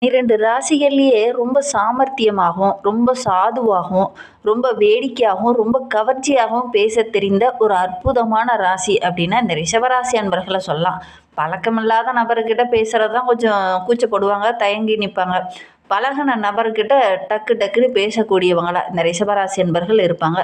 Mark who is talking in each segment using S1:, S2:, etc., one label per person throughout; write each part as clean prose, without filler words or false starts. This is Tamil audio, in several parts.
S1: 12 ராசிகள்லேயே ரொம்ப சாமர்த்தியமாகவும், ரொம்ப சாதுவாகவும், ரொம்ப வேடிக்கையாகவும், ரொம்ப கவர்ச்சியாகவும் பேசத் தெரிந்த ஒரு அற்புதமான ராசி அப்படின்னா இந்த ரிஷபராசி அன்பர்கள சொல்லலாம். பழக்கமில்லாத நபர்கிட்ட பேசுறது தான் கொஞ்சம் கூச்சப்படுவாங்க, தயங்கி நிப்பாங்க. பழகுன நபர்கிட்ட டக்கு டக்குன்னு பேசக்கூடியவங்களா இந்த ரிஷபராசி அன்பர்கள் இருப்பாங்க.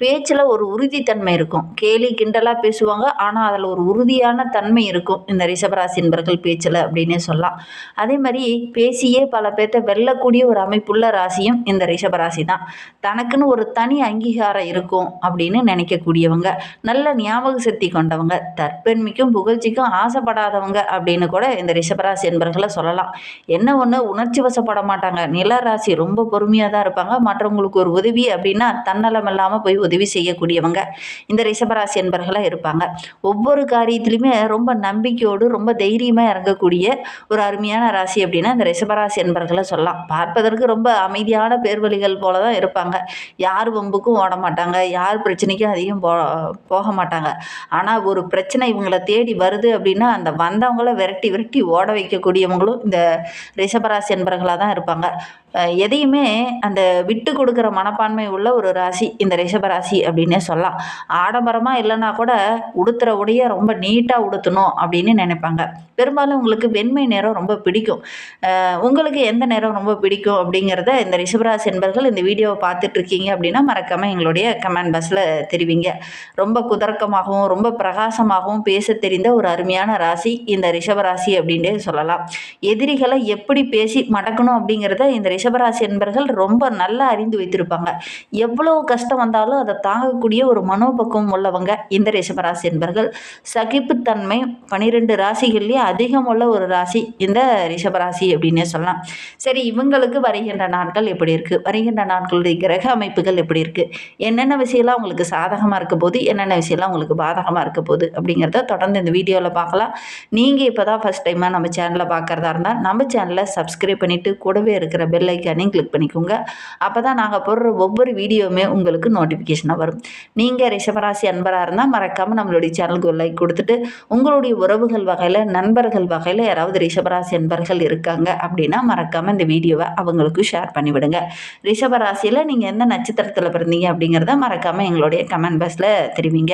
S1: பேச்சில் ஒரு உறுதித்தன்மை இருக்கும். கேலி கிண்டலாக பேசுவாங்க. ஆனால் அதில் ஒரு உறுதியான தன்மை இருக்கும் இந்த ரிஷபராசி அன்பர்கள் பேச்சில் அப்படின்னே சொல்லலாம். அதே மாதிரி பேசியே பல பேர்த்த வெல்லக்கூடிய ஒரு அமைப்புள்ள ராசியும் இந்த ரிஷபராசி தான். தனக்குன்னு ஒரு தனி அங்கீகாரம் இருக்கும் அப்படின்னு நினைக்கக்கூடியவங்க. நல்ல ஞாபக சக்தி கொண்டவங்க. தற்பெருமைக்கும் புகழ்ச்சிக்கும் ஆசைப்படாதவங்க அப்படின்னு கூட இந்த ரிஷபராசி என்பர்களை சொல்லலாம். என்ன ஒன்று, உணர்ச்சி வசப்பட மாட்டாங்க. நில ராசி ரொம்ப பொறுமையாக தான் இருப்பாங்க. மற்றவங்களுக்கு ஒரு உதவி அப்படின்னா தன்னலம் இல்லாமல் போய் உதவி செய்யக்கூடியவங்க இந்த ரிஷபராசி என்பர்களாக இருப்பாங்க. ஒவ்வொரு காரியத்திலுமே ரொம்ப நம்பிக்கையோடு ரொம்ப தைரியமாக இறங்கக்கூடிய ஒரு அருமையான ராசி அப்படின்னா இந்த ரிஷபராசி என்பர்களை சொல்லலாம். பார்ப்பதற்கு ரொம்ப அமைதியான பேர்வழிகள் போல தான் இருப்பாங்க. யார் வம்புக்கும் ஓட மாட்டாங்க, யார் பிரச்சனைக்கும் அதிகம் போக மாட்டாங்க. ஆனால் ஒரு பிரச்சனை இவங்களை தேடி வருது அப்படின்னா அந்த வந்தவங்களை விரட்டி விரட்டி ஓட வைக்கக்கூடியவங்களும் இந்த ரிஷபராசி என்பர்களாக தான் இருப்பாங்க. எதையுமே அந்த விட்டு கொடுக்குற மனப்பான்மை உள்ள ஒரு ராசி இந்த ரிஷபராசி அப்படின்னே சொல்லலாம். ஆடம்பரமாக இல்லைன்னா கூட உடுத்துகிற உடைய ரொம்ப நீட்டாக உடுத்தணும் அப்படின்னு நினைப்பாங்க. பெரும்பாலும் உங்களுக்கு வெண்மை நிறம் ரொம்ப பிடிக்கும். உங்களுக்கு எந்த நிறம் ரொம்ப பிடிக்கும் அப்படிங்கிறத இந்த ரிஷபராசி என்பர்கள் இந்த வீடியோவை பார்த்துட்ருக்கீங்க அப்படின்னா மறக்காமல் எங்களுடைய கமெண்ட் பாக்ஸில் தெரிவிங்க. ரொம்ப குதர்க்கமாகவும் ரொம்ப பிரகாசமாகவும் பேச தெரிந்த ஒரு அருமையான ராசி இந்த ரிஷபராசி அப்படின்னே சொல்லலாம். எதிரிகளை எப்படி பேசி மடக்கணும் அப்படிங்கிறத இந்த ரிஷபராசி என்பர்கள் ரொம்ப நல்லா அறிந்து வைத்திருப்பாங்க. எவ்வளோ கஷ்டம் வந்தாலும் அதை தாங்கக்கூடிய ஒரு மனோபக்குவம் உள்ளவங்க இந்த ரிஷபராசி என்பர்கள். சகிப்புத்தன்மை 12 ராசிகள்லேயே அதிகம் உள்ள ஒரு ராசி இந்த ரிஷபராசி அப்படின்னே சொல்லலாம். சரி, இவங்களுக்கு வருகின்ற நாட்கள் எப்படி இருக்குது, வருகின்ற நாட்களுடைய கிரக அமைப்புகள் எப்படி இருக்குது, என்னென்ன விஷயம்லாம் உங்களுக்கு சாதகமாக இருக்க போது, என்னென்ன விஷயம்லாம் உங்களுக்கு பாதகமாக இருக்க போகுது அப்படிங்கிறத தொடர்ந்து இந்த வீடியோவில் பார்க்கலாம். நீங்கள் இப்போ தான் ஃபஸ்ட் டைமாக நம்ம சேனலை பார்க்குறதா இருந்தால் நம்ம சேனலை சப்ஸ்கிரைப் பண்ணிவிட்டு கூடவே இருக்கிற பெல் ஐக்கானையும் கிளிக் பண்ணிக்கோங்க. அப்போ தான் நாங்கள் போடுற ஒவ்வொரு வீடியோவுமே உங்களுக்கு நோட்டிஃபிகேஷனாக வரும். நீங்கள் ரிஷபராசி அன்பராக இருந்தால் மறக்காமல் நம்மளுடைய சேனலுக்கு ஒரு லைக் கொடுத்துட்டு உங்களுடைய உறவுகள் வகையில் நண்பர்கள் வகையில் யாராவது ரிஷபராசி அன்பர்கள் இருக்காங்க அப்படின்னா மறக்காமல் இந்த வீடியோவை அவங்களுக்கு ஷேர் பண்ணிவிடுங்க. ரிஷபராசியில் நீங்கள் எந்த நட்சத்திரத்தில் பிறந்தீங்க அப்படிங்கிறத மறக்காமல் எங்களுடைய கமெண்ட் பாக்ஸில் தெரிவிங்க.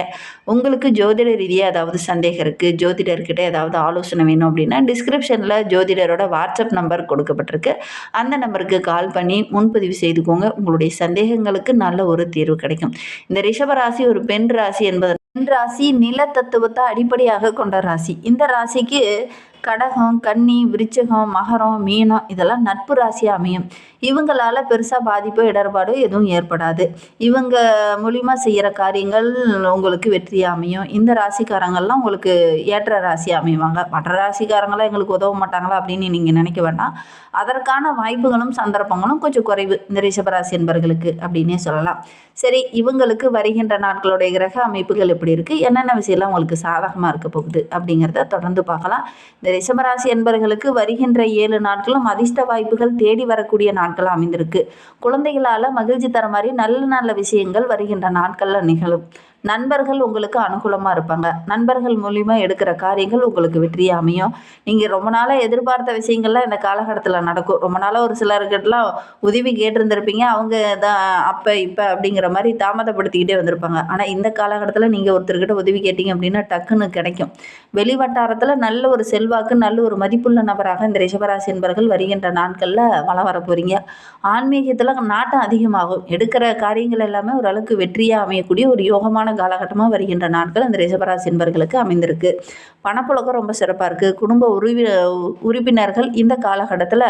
S1: உங்களுக்கு ஜோதிட ரீதியாக ஏதாவது சந்தேகம் இருக்குது, ஜோதிடர்கிட்ட ஏதாவது ஆலோசனை வேணும் அப்படின்னா டிஸ்கிரிப்ஷனில் ஜோதிடரோட வாட்ஸ்அப் நம்பர் கொடுக்கப்பட்டிருக்கு. அந்த நம்பருக்கு கால் பண்ணி முன்பதிவு செய்துக்கோங்க. உங்களுடைய சந்தேகங்களுக்கு நல்ல ஒரு தீர்வு கிடைக்கும். இந்த ரிஷபராசி ஒரு பெண் ராசி என்பது பெண் ராசி நில தத்துவத்தை அடிப்படையாக கொண்ட ராசி. இந்த ராசிக்கு கடகம், கன்னி, விருச்சிகம், மகரம், மீனம் இதெல்லாம் நட்பு ராசியாக அமையும். இவங்களால் பெருசாக பாதிப்போ இடர்பாடோ எதுவும் ஏற்படாது. இவங்க மூலிமா செய்கிற காரியங்கள் உங்களுக்கு வெற்றியாக அமையும். இந்த ராசிக்காரங்கள்லாம் உங்களுக்கு ஏற்ற ராசியாக அமைவாங்க. மற்ற ராசிக்காரங்களாம் எங்களுக்கு உதவ மாட்டாங்களா அப்படின்னு நீங்கள் நினைக்க வேண்டாம். அதற்கான வாய்ப்புகளும் சந்தர்ப்பங்களும் கொஞ்சம் குறைவு இந்த ரிஷபராசி என்பர்களுக்கு அப்படின்னே சொல்லலாம். சரி, இவங்களுக்கு வருகின்ற நாட்களுடைய கிரக அமைப்புகள் எப்படி இருக்குது, என்னென்ன விஷயம்லாம் உங்களுக்கு சாதகமாக இருக்க போகுது அப்படிங்கிறத தொடர்ந்து பார்க்கலாம். இந்த ரிஷபராசி என்பர்களுக்கு வருகின்ற 7 நாட்களும் அதிர்ஷ்ட வாய்ப்புகள் தேடி வரக்கூடிய நாட்கள் அமைந்திருக்கு. குழந்தைகளால் மகிழ்ச்சி தர மாதிரி நல்ல நல்ல விஷயங்கள் வருகின்ற நாட்களில் நிகழும். நண்பர்கள் உங்களுக்கு அனுகூலமாக இருப்பாங்க. நண்பர்கள் மூலிமா எடுக்கிற காரியங்கள் உங்களுக்கு வெற்றியாக அமையும். நீங்கள் ரொம்ப நாளாக எதிர்பார்த்த விஷயங்கள்லாம் இந்த காலகட்டத்தில் நடக்கும். ரொம்ப நாளாக ஒரு சிலர்கிட்டலாம் உதவி கேட்டிருந்திருப்பீங்க. அவங்க தான் அப்போ இப்போ அப்படிங்கிற மாதிரி தாமதப்படுத்திக்கிட்டே வந்திருப்பாங்க. ஆனால் இந்த காலகட்டத்தில் நீங்கள் ஒருத்தர்கிட்ட உதவி கேட்டிங்க அப்படின்னா டக்குன்னு கிடைக்கும். வெளிவட்டாரத்தில் நல்ல ஒரு செல்வாக்கு, நல்ல ஒரு மதிப்புள்ள நபராக இந்த ரிஷபராசி என்பர்கள் வருகின்ற நாட்களில் வளம் வர போகிறீங்க. ஆன்மீகத்தில் நாட்டம் அதிகமாகும். எடுக்கிற காரியங்கள் எல்லாமே ஓரளவுக்கு வெற்றியாக அமையக்கூடிய ஒரு யோகமான காலகட்டமாக வருகின்ற நாட்கள் இந்த ரிஷபராசி என்பர்களுக்கு அமைந்திருக்கு. பணப்புழக்கம் ரொம்ப சிறப்பாக இருக்குது. குடும்ப உறுப்பினர்கள் இந்த காலகட்டத்தில்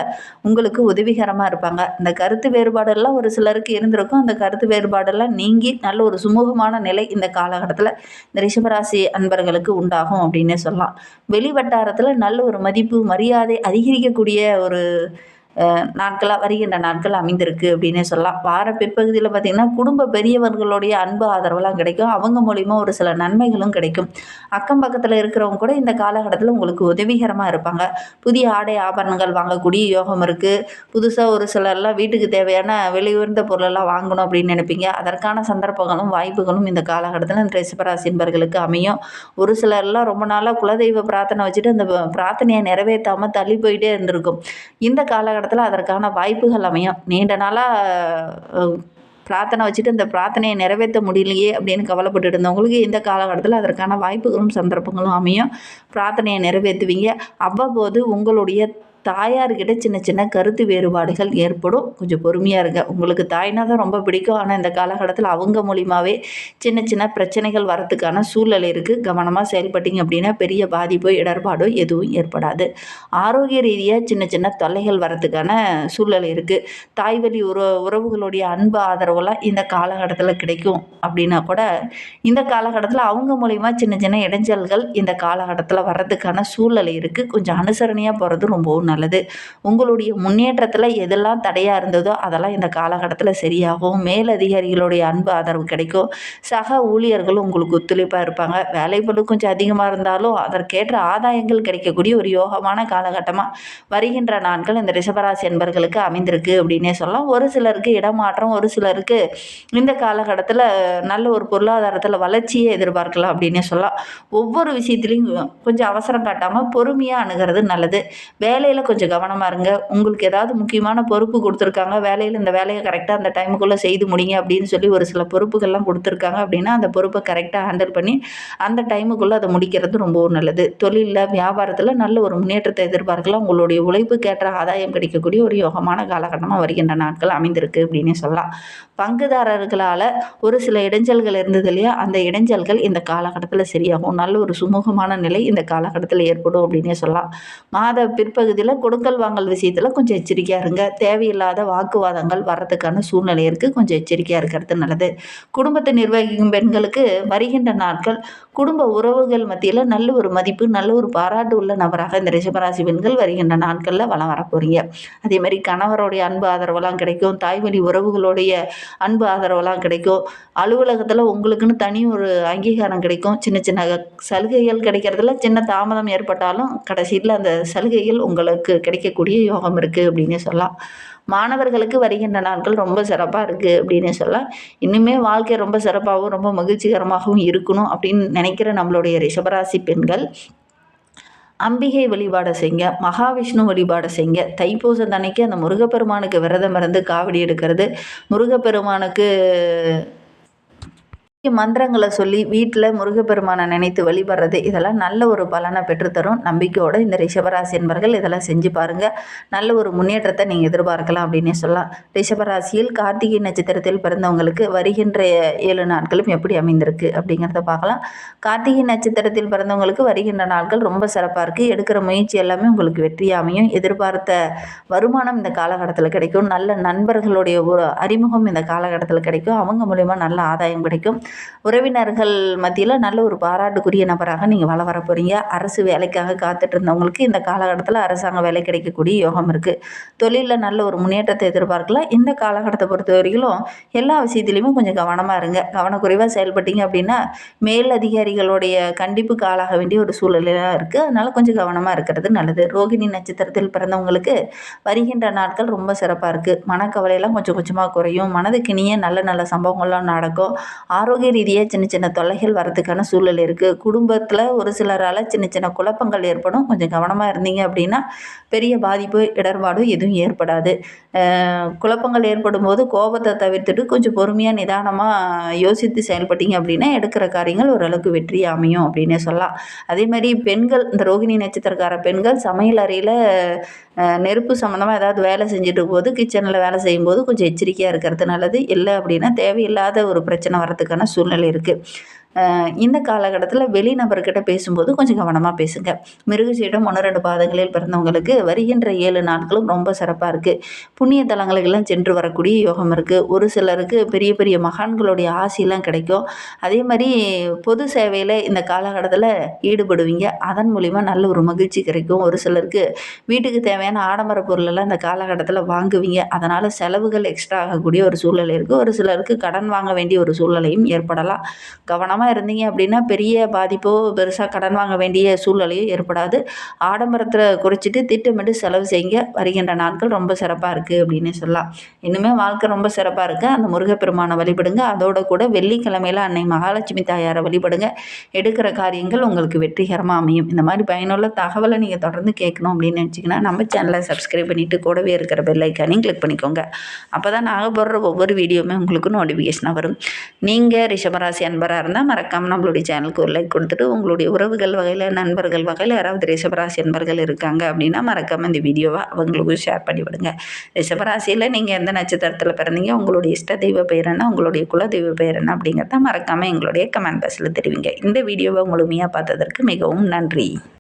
S1: உங்களுக்கு உதவிகரமாக இருப்பாங்க. இந்த கருத்து வேறுபாடெல்லாம் ஒரு சிலருக்கு இருந்திருக்கும். அந்த கருத்து வேறுபாடெல்லாம் நீங்கி நல்ல ஒரு சுமூகமான நிலை இந்த காலகட்டத்தில் இந்த ரிஷபராசி அன்பர்களுக்கு உண்டாகும் அப்படின்னே சொல்லலாம். வெளிவட்டாரத்தில் நல்ல ஒரு மதிப்பு மரியாதை அதிகரிக்கக்கூடிய ஒரு நாட்களாக வருகின்ற நாட்கள் அமைந்திருக்கு அப்படின்னே சொல்லலாம். வார பிற்பகுதியில் பார்த்திங்கன்னா குடும்ப பெரியவர்களுடைய அன்பு ஆதரவெல்லாம் கிடைக்கும். அவங்க மூலிமா ஒரு சில நன்மைகளும் கிடைக்கும். அக்கம் பக்கத்தில் இருக்கிறவங்க கூட இந்த காலகட்டத்தில் உங்களுக்கு உதவிகரமாக இருப்பாங்க. புதிய ஆடை ஆபரணங்கள் வாங்கக்கூடிய யோகம் இருக்குது. புதுசாக ஒரு சிலர்லாம் வீட்டுக்கு தேவையான விலை உயர்ந்த பொருளெல்லாம் வாங்கணும் அப்படின்னு நினைப்பீங்க. அதற்கான சந்தர்ப்பங்களும் வாய்ப்புகளும் இந்த காலகட்டத்தில் இந்த ரிஷபராசி என்பர்களுக்கு அமையும். ஒரு சிலர்லாம் ரொம்ப நாளாக குலதெய்வ பிரார்த்தனை வச்சுட்டு அந்த பிரார்த்தனையை நிறைவேற்றாமல் தள்ளி போயிட்டே இருந்திருக்கும். இந்த காலகட்டத்தில் அதற்கான வாய்ப்புகள் அமையும். நீண்ட நாளாக பிரார்த்தனை வச்சுட்டு அந்த பிரார்த்தனையை நிறைவேற்ற முடியலையே அப்படின்னு கவலைப்பட்டு இருந்தவங்களுக்கு இந்த காலகட்டத்தில் அதற்கான வாய்ப்புகளும் சந்தர்ப்பங்களும் அமையும். பிரார்த்தனையை நிறைவேற்றுவீங்க. அவ்வப்போது உங்களுடைய தாயார்கிட்ட சின்ன சின்ன கருத்து வேறுபாடுகள் ஏற்படும். கொஞ்சம் பொறுமையாக இருங்க. உங்களுக்கு தாய்னா தான் ரொம்ப பிடிக்கும். ஆனால் இந்த காலகட்டத்தில் அவங்க மூலியமாகவே சின்ன சின்ன பிரச்சனைகள் வரத்துக்கான சூழ்நிலை இருக்குது. கவனமாக செயல்பட்டீங்க அப்படின்னா பெரிய பாதிப்போ இடர்பாடோ எதுவும் ஏற்படாது. ஆரோக்கிய ரீதியாக சின்ன சின்ன தொல்லைகள் வரத்துக்கான சூழ்நிலை இருக்குது. தாய்வழி உறவுகளுடைய அன்பு ஆதரவெல்லாம் இந்த காலகட்டத்தில் கிடைக்கும் அப்படின்னா கூட இந்த காலகட்டத்தில் அவங்க மூலிமா சின்ன சின்ன இடைஞ்சல்கள் இந்த காலகட்டத்தில் வர்றதுக்கான சூழ்நிலை இருக்குது. கொஞ்சம் அனுசரணையாக போகிறது ரொம்பவும் நல்லது. உங்களுடைய முன்னேற்றத்தில் எதெல்லாம் தடையாக இருந்ததோ அதெல்லாம் இந்த காலகட்டத்தில் சரியாகும். மேலதிகாரிகளுடைய அன்பு ஆதரவு கிடைக்கும். சக ஊழியர்களும் உங்களுக்கு ஒத்துழைப்பாக இருப்பாங்க. வேலைப்பளு கொஞ்சம் அதிகமாக இருந்தாலும் அதற்கேற்ற ஆதாயங்கள் கிடைக்கக்கூடிய ஒரு யோகமான காலகட்டமாக வருகின்ற நாட்கள் இந்த ரிஷபராசி என்பர்களுக்கு அமைந்திருக்கு அப்படின்னே சொல்லலாம். ஒரு சிலருக்கு இடமாற்றம், ஒரு சிலருக்கு இந்த காலகட்டத்தில் நல்ல ஒரு பொருளாதாரத்தில் வளர்ச்சியை எதிர்பார்க்கலாம் அப்படின்னே சொல்லலாம். ஒவ்வொரு விஷயத்துலையும் கொஞ்சம் அவசரம் காட்டாமல் பொறுமையாக அணுகிறது நல்லது. வேலையில் கொஞ்சம் கவனமாக இருங்க. உங்களுக்கு ஏதாவது முக்கியமான பொறுப்பு கொடுத்துருக்காங்க, வேலையில் இந்த வேலையை கரெக்டாக அந்த டைமுக்குள்ளே செய்து முடிங்க அப்படின்னு சொல்லி ஒரு சில பொறுப்புகள்லாம் கொடுத்துருக்காங்க அப்படின்னா அந்த பொறுப்பை கரெக்டாக ஹேண்டில் பண்ணி அந்த டைமுக்குள்ளே அதை முடிக்கிறது ரொம்பவும் நல்லது. தொழிலில் வியாபாரத்தில் நல்ல ஒரு முன்னேற்றத்தை எதிர்பார்க்கலாம். உங்களுடைய உழைப்புக்கேற்ற ஆதாயம் கிடைக்கக்கூடிய ஒரு யோகமான காலகட்டமாக வருகின்ற நாட்கள் அமைந்திருக்கு அப்படின்னே சொல்லலாம். பங்குதாரர்களால் ஒரு சில இடைஞ்சல்கள் இருந்தது இல்லையா, அந்த இடைஞ்சல்கள் இந்த காலகட்டத்தில் சரியாகும். நல்ல ஒரு சுமூகமான நிலை இந்த காலகட்டத்தில் ஏற்படும் அப்படின்னே சொல்லலாம். மாத பிற்பகுதியில் கொடுக்கல் வாங்கல் விஷயத்தில் கொஞ்சம் எச்சரிக்கையாக இருங்க. தேவையில்லாத வாக்குவாதங்கள் வர்றதுக்கான சூழ்நிலை இருக்குது. கொஞ்சம் எச்சரிக்கையாக இருக்கிறது நல்லது. குடும்பத்தை நிர்வகிக்கும் பெண்களுக்கு வருகின்ற நாட்கள் குடும்ப உறவுகள் மத்தியில் நல்ல ஒரு மதிப்பு, நல்ல ஒரு பாராட்டு உள்ள நபராக இந்த ரிஷபராசி பெண்கள் வருகின்ற நாட்களில் வளம் வர போகிறீங்க. அதேமாதிரி கணவருடைய அன்பு ஆதரவெல்லாம் கிடைக்கும். தாய்வழி உறவுகளுடைய அன்பு ஆதரவெல்லாம் கிடைக்கும். அலுவலகத்தில் உங்களுக்குன்னு தனி ஒரு அங்கீகாரம் கிடைக்கும். சின்ன சின்ன சலுகைகள் கிடைக்கிறதுல சின்ன தாமதம் ஏற்பட்டாலும் கடைசியில் அந்த சலுகைகள் உங்களுக்கு கிடைக்கக்கூடிய யோகம் இருக்குது அப்படின்னே சொல்லலாம். மாணவர்களுக்கு வருகின்ற நாட்கள் ரொம்ப சிறப்பாக இருக்குது அப்படின்னே சொல்லலாம். இன்னுமே வாழ்க்கை ரொம்ப சிறப்பாகவும் ரொம்ப மகிழ்ச்சிகரமாகவும் இருக்கணும் அப்படின்னு நினைக்கிற நம்மளுடைய ரிஷபராசி பெண்கள் அம்பிகை வழிபாடை செய்ங்க, மகாவிஷ்ணு வழிபாடை செய்ங்க. தைப்பூசத்தன்னைக்கு அந்த முருகப்பெருமானுக்கு விரதம் இருந்து காவடி எடுக்கிறது, முருகப்பெருமானுக்கு மந்திரங்களை சொல்லி வீட்டில் முருகப்பெருமானை நினைத்து வழிபடுறது, இதெல்லாம் நல்ல ஒரு பலனை பெற்றுத்தரும். நம்பிக்கையோடு இந்த ரிஷபராசி என்பர்கள் இதெல்லாம் செஞ்சு பாருங்கள். நல்ல ஒரு முன்னேற்றத்தை நீங்கள் எதிர்பார்க்கலாம் அப்படின்னே சொல்லலாம். ரிஷபராசியில் கார்த்திகை நட்சத்திரத்தில் பிறந்தவங்களுக்கு வருகின்ற 7 நாட்களும் எப்படி அமைந்திருக்கு அப்படிங்கிறத பார்க்கலாம். கார்த்திகை நட்சத்திரத்தில் பிறந்தவங்களுக்கு வருகின்ற நாட்கள் ரொம்ப சிறப்பாக இருக்குது. எடுக்கிற முயற்சி எல்லாமே உங்களுக்கு வெற்றியாக அமையும். எதிர்பார்த்த வருமானம் இந்த காலகட்டத்தில் கிடைக்கும். நல்ல நண்பர்களுடைய ஒரு அறிமுகம் இந்த காலகட்டத்தில் கிடைக்கும். அவங்க மூலமா நல்ல ஆதாயம் கிடைக்கும். உறவினர்கள் மத்தியில் நல்ல ஒரு பாராட்டுக்குரிய நபராக நீங்கள் வள வர போகிறீங்க. அரசு வேலைக்காக காத்துட்டு இருந்தவங்களுக்கு இந்த காலகட்டத்தில் அரசாங்க வேலை கிடைக்கக்கூடிய யோகம் இருக்குது. தொழிலில் நல்ல ஒரு முன்னேற்றத்தை எதிர்பார்க்கலாம். இந்த காலகட்டத்தை பொறுத்த வரைக்கும் எல்லா விஷயத்துலையுமே கொஞ்சம் கவனமாக இருங்க. கவனக்குறைவாக செயல்பட்டீங்க அப்படின்னா மேல் அதிகாரிகளுடைய கண்டிப்புக்கு ஆளாக வேண்டிய ஒரு சூழ்நிலையாக இருக்குது. அதனால் கொஞ்சம் கவனமாக இருக்கிறது நல்லது. ரோகிணி நட்சத்திரத்தில் பிறந்தவங்களுக்கு வருகின்ற நாட்கள் ரொம்ப சிறப்பாக இருக்குது. மனக்கவலையெல்லாம் கொஞ்சம் கொஞ்சமாக குறையும். மனதுக்கு இனிய நல்ல நல்ல சம்பவங்கள்லாம் நடக்கும். ஆரோக்கிய ரீதியாக சின்ன சின்ன தொல்லைகள் வரதுக்கான சூழல் இருக்குது. குடும்பத்தில் ஒரு சிலரால் சின்ன சின்ன குழப்பங்கள் ஏற்படும். கொஞ்சம் கவனமாக இருந்தீங்க அப்படின்னா பெரிய பாதிப்பு இடர்பாடு எதுவும் ஏற்படாது. குழப்பங்கள் ஏற்படும் போது கோபத்தை தவிர்த்துட்டு கொஞ்சம் பொறுமையாக நிதானமாக யோசித்து செயல்பட்டீங்க அப்படின்னா எடுக்கிற காரியங்கள் ஓரளவுக்கு வெற்றி அமையும் அப்படின்னே சொல்லலாம். அதே மாதிரி பெண்கள், இந்த ரோகிணி நட்சத்திரக்கார பெண்கள் சமையல் அறையில் நெருப்பு சம்மந்தமாக ஏதாவது வேலை செஞ்சுட்டு இருக்கும்போது, கிச்சனில் வேலை செய்யும்போது கொஞ்சம் எச்சரிக்கையாக இருக்கிறது நல்லது. இல்லை அப்படின்னா தேவையில்லாத ஒரு பிரச்சனை வரத்துக்கான சூழ்நிலை இருக்குது. இந்த காலகட்டத்தில் வெளிநபர்கிட்ட பேசும்போது கொஞ்சம் கவனமாக பேசுங்க. மிருகசீடம் 1-2 பாதங்களில் பிறந்தவங்களுக்கு வருகின்ற 7 நாட்களும் ரொம்ப சிறப்பாக இருக்குது. புண்ணிய தலங்களுக்கெல்லாம் சென்று வரக்கூடிய யோகம் இருக்குது. ஒரு சிலருக்கு பெரிய பெரிய மகான்களுடைய ஆசிலாம் கிடைக்கும். அதே மாதிரி பொது சேவையில் இந்த காலகட்டத்தில் ஈடுபடுவீங்க. அதன் மூலிமா நல்ல ஒரு மகிழ்ச்சி கிடைக்கும். ஒரு சிலருக்கு வீட்டுக்கு தேவையான ஆடம்பர பொருளெல்லாம் இந்த காலகட்டத்தில் வாங்குவீங்க. அதனால் செலவுகள் எக்ஸ்ட்ரா ஆகக்கூடிய ஒரு சூழ்நிலை இருக்குது. ஒரு சிலருக்கு கடன் வாங்க வேண்டிய ஒரு சூழ்நிலையும் ஏற்படலாம். கவனமாக இருந்தீங்க அப்படின்னா பெரிய பாதிப்போ பெருசாக கடன் வாங்க வேண்டிய சூழ்நிலையோ ஏற்படாது. ஆடம்பரத்தில் குறைச்சிட்டு திட்டமிட்டு செலவு செய்யுங்க. வருகின்ற நாட்கள் ரொம்ப சிறப்பாக இருக்குது அப்படின்னு சொல்லலாம். இன்னுமே வாழ்க்கை ரொம்ப சிறப்பாக இருக்குது. அந்த முருகப்பெருமானை வழிபடுங்க. அதோட கூட வெள்ளிக்கிழமையில் அன்னை மகாலட்சுமி தாயாரை வழிபடுங்க. எடுக்கிற காரியங்கள் உங்களுக்கு வெற்றிகரமாக அமையும். இந்த மாதிரி பயனுள்ள தகவலை நீங்கள் தொடர்ந்து கேட்கணும் அப்படின்னு நினச்சிங்கன்னா நம்ம சேனலை சப்ஸ்கிரைப் பண்ணிவிட்டு கூடவே இருக்கிற பெல் ஐக்கானையும் கிளிக் பண்ணிக்கோங்க. அப்போ தான் நாங்கள் போடுற ஒவ்வொரு வீடியோவுமே உங்களுக்கு நோட்டிஃபிகேஷனாக வரும். நீங்கள் ரிஷபராசி அன்பராக இருந்தால் மறக்காமல் நம்மளுடைய சேனலுக்கு ஒரு லைக் கொடுத்துட்டு உங்களுடைய உறவுகள் வகையில் நண்பர்கள் வகையில் யாராவது ரிஷபராசி அன்பர்கள் இருக்காங்க அப்படின்னா மறக்காமல் இந்த வீடியோவை அவங்களுக்கும் ஷேர் பண்ணி விடுங்க. ரிஷபராசியில் நீங்கள் எந்த நட்சத்திரத்தில் பிறந்தீங்க, உங்களுடைய இஷ்ட தெய்வ பெயர் என்ன, உங்களுடைய குல தெய்வ பெயர் என்ன அப்படிங்கிறத மறக்காமல் எங்களுடைய கமெண்ட் பாக்ஸில் தெரிவிங்க. இந்த வீடியோவை முழுமையாக பார்த்ததற்கு மிகவும் நன்றி.